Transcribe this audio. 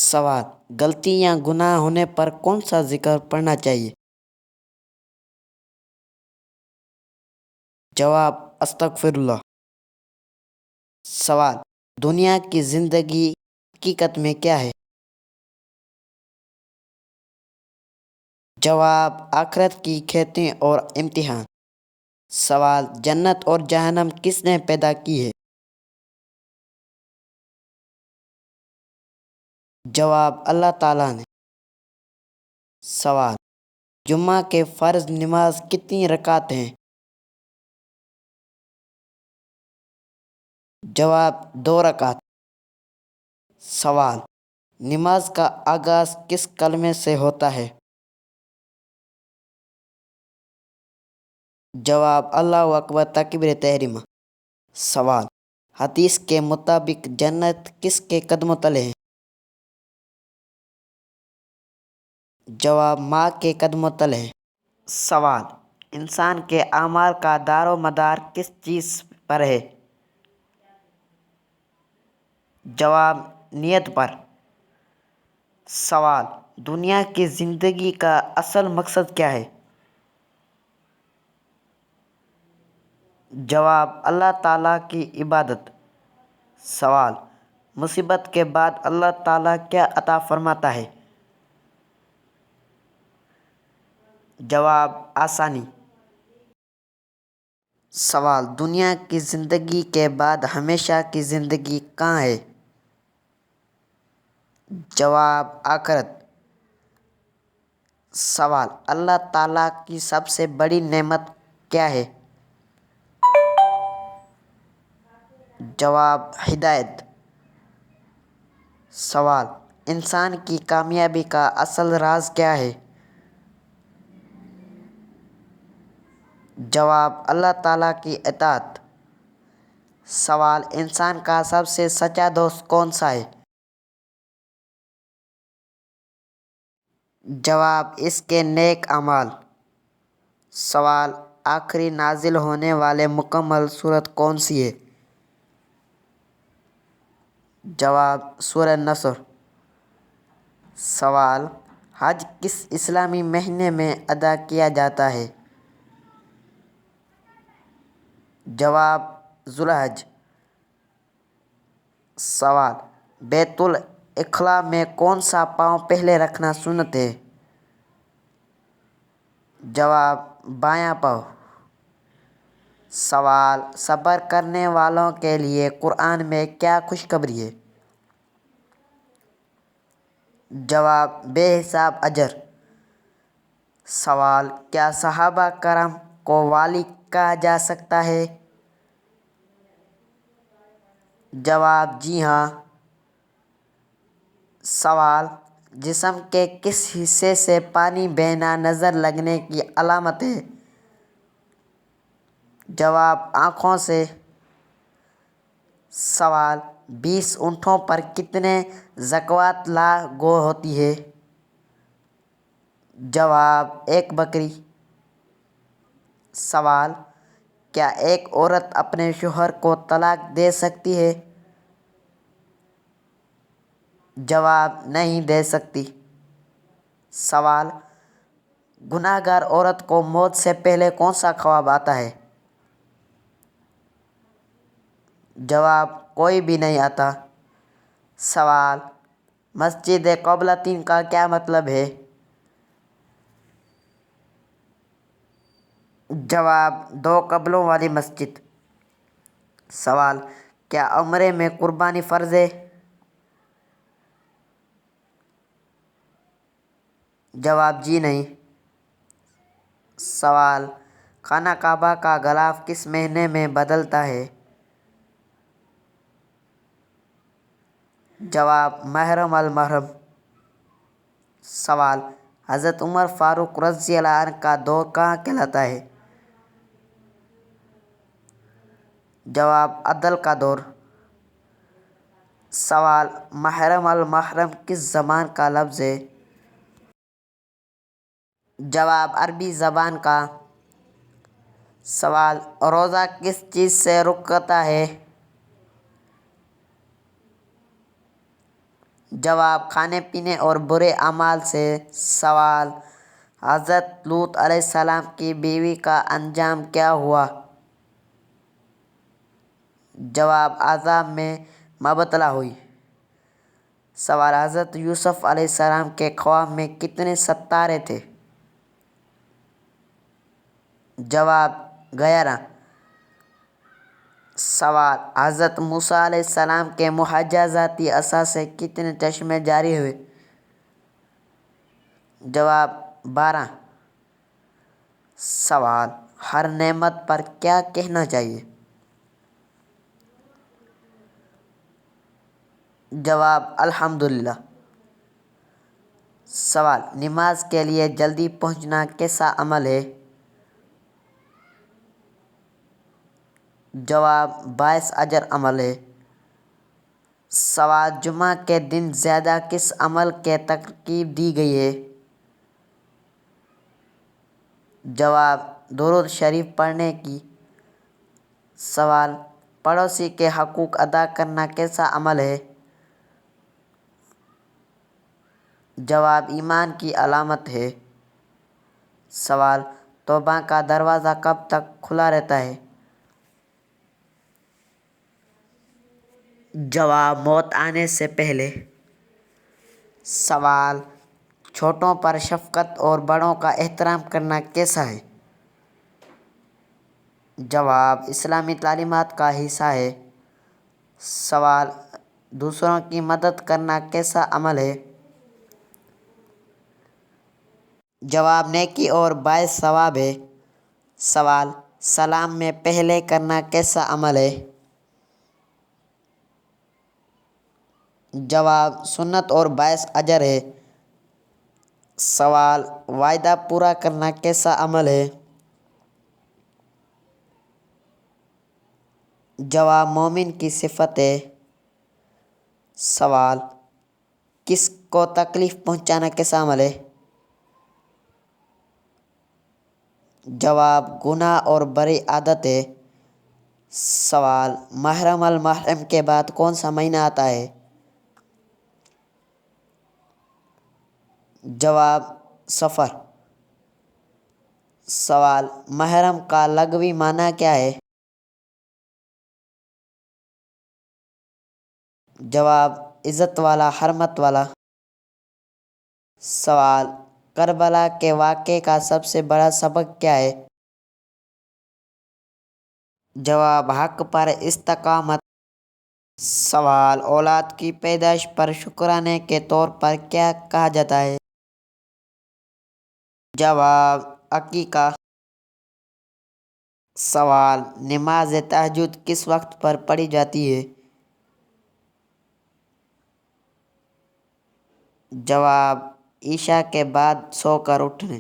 سوال: غلطی یا گناہ ہونے پر کون سا ذکر پڑھنا چاہیے؟ جواب: استغفر اللہ۔ سوال: دنیا کی زندگی حقیقت میں کیا ہے؟ جواب: آخرت کی کھیتی اور امتحان۔ سوال: جنت اور جہنم کس نے پیدا کی ہے؟ جواب: اللہ تعالیٰ نے۔ سوال: جمعہ کے فرض نماز کتنی رکعت ہیں؟ جواب: 2 رکعت۔ سوال: نماز کا آغاز کس کلمے سے ہوتا ہے؟ جواب: اللہ اکبر تکبیر تحریمہ۔ سوال: حدیث کے مطابق جنت کس کے قدموں تلے ہے؟ جواب: ماں کے قدموں تلے ہے۔ سوال: انسان کے اعمال کا دار و مدار کس چیز پر ہے؟ جواب: نیت پر۔ سوال: دنیا کی زندگی کا اصل مقصد کیا ہے؟ جواب: اللہ تعالیٰ کی عبادت۔ سوال: مصیبت کے بعد اللہ تعالیٰ کیا عطا فرماتا ہے؟ جواب: آسانی۔ سوال: دنیا کی زندگی کے بعد ہمیشہ کی زندگی کہاں ہے؟ جواب: آخرت۔ سوال: اللہ تعالیٰ کی سب سے بڑی نعمت کیا ہے؟ جواب: ہدایت۔ سوال: انسان کی کامیابی کا اصل راز کیا ہے؟ جواب: اللہ تعالیٰ کی اطاعت۔ سوال: انسان کا سب سے سچا دوست کون سا ہے؟ جواب: اس کے نیک اعمال۔ سوال: آخری نازل ہونے والے مکمل سورت کون سی ہے؟ جواب: سورہ نصر۔ سوال: حج کس اسلامی مہینے میں ادا کیا جاتا ہے؟ جواب: ذوالحج۔ سوال: بیت الخلاء میں کون سا پاؤں پہلے رکھنا سنت ہے؟ جواب: بایاں پاؤں۔ سوال: صبر کرنے والوں کے لیے قرآن میں کیا خوشخبری ہے؟ جواب: بے حساب اجر۔ سوال: کیا صحابہ کرام کو ولی کہا جا سکتا ہے؟ جواب: جی ہاں۔ سوال: جسم کے کس حصے سے پانی بہنا نظر لگنے کی علامت ہے؟ جواب: آنکھوں سے۔ سوال: 20 اونٹوں پر کتنے زکوٰۃ لاگو ہوتی ہے؟ جواب: 1 بکری۔ سوال: کیا ایک عورت اپنے شوہر کو طلاق دے سکتی ہے؟ جواب: نہیں دے سکتی۔ سوال: گناہ گار عورت کو موت سے پہلے کون سا خواب آتا ہے؟ جواب: کوئی بھی نہیں آتا۔ سوال: مسجد قبلتین کا کیا مطلب ہے؟ جواب: 2 قبلوں والی مسجد۔ سوال: کیا عمرے میں قربانی فرض ہے؟ جواب: جی نہیں۔ سوال: خانہ کعبہ کا غلاف کس مہینے میں بدلتا ہے؟ جواب: محرم المحرم۔ سوال: حضرت عمر فاروق رضی اللہ عنہ کا دور کہاں کہلاتا ہے؟ جواب: عدل کا دور۔ سوال: محرم المحرم کس زبان کا لفظ ہے؟ جواب: عربی زبان کا۔ سوال: روزہ کس چیز سے رکتا ہے؟ جواب کھانے پینے اور برے اعمال سے۔ سوال حضرت لوط علیہ السلام کی بیوی کا انجام کیا ہوا؟ جواب عذاب میں مبتلا ہوئی۔ سوال حضرت یوسف علیہ السلام کے خواب میں کتنے ستارے تھے؟ جواب 11۔ سوال حضرت موسیٰ علیہ السلام کے معجزاتی عصا سے کتنے چشمے جاری ہوئے؟ جواب 12۔ سوال ہر نعمت پر کیا کہنا چاہیے؟ جواب الحمدللہ۔ سوال نماز کے لیے جلدی پہنچنا کیسا عمل ہے؟ جواب باعث اجر عمل ہے۔ سوال جمعہ کے دن زیادہ کس عمل کے ترغیب دی گئی ہے؟ جواب درود شریف پڑھنے کی۔ سوال پڑوسی کے حقوق ادا کرنا کیسا عمل ہے؟ جواب ایمان کی علامت ہے۔ سوال توبہ کا دروازہ کب تک کھلا رہتا ہے؟ جواب موت آنے سے پہلے۔ سوال چھوٹوں پر شفقت اور بڑوں کا احترام کرنا کیسا ہے؟ جواب اسلامی تعلیمات کا حصہ ہے۔ سوال دوسروں کی مدد کرنا کیسا عمل ہے؟ جواب نیکی اور باعث ثواب ہے۔ سوال سلام میں پہلے کرنا کیسا عمل ہے؟ جواب سنت اور باعث اجر ہے۔ سوال وعدہ پورا کرنا کیسا عمل ہے؟ جواب مومن کی صفت ہے۔ سوال کس کو تکلیف پہنچانا کیسا عمل ہے؟ جواب گناہ اور بری عادت ہے۔ سوال محرم المحرم کے بعد کون سا مہینہ آتا ہے؟ جواب صفر۔ سوال محرم کا لغوی معنی کیا ہے؟ جواب عزت والا، حرمت والا۔ سوال کربلا کے واقعے کا سب سے بڑا سبق کیا ہے؟ جواب حق پر استقامت۔ سوال اولاد کی پیدائش پر شکرانے کے طور پر کیا کہا جاتا ہے؟ جواب عقیقہ۔ سوال نماز تہجد کس وقت پر پڑھی جاتی ہے؟ جواب عشاء کے بعد سو کر اٹھنے۔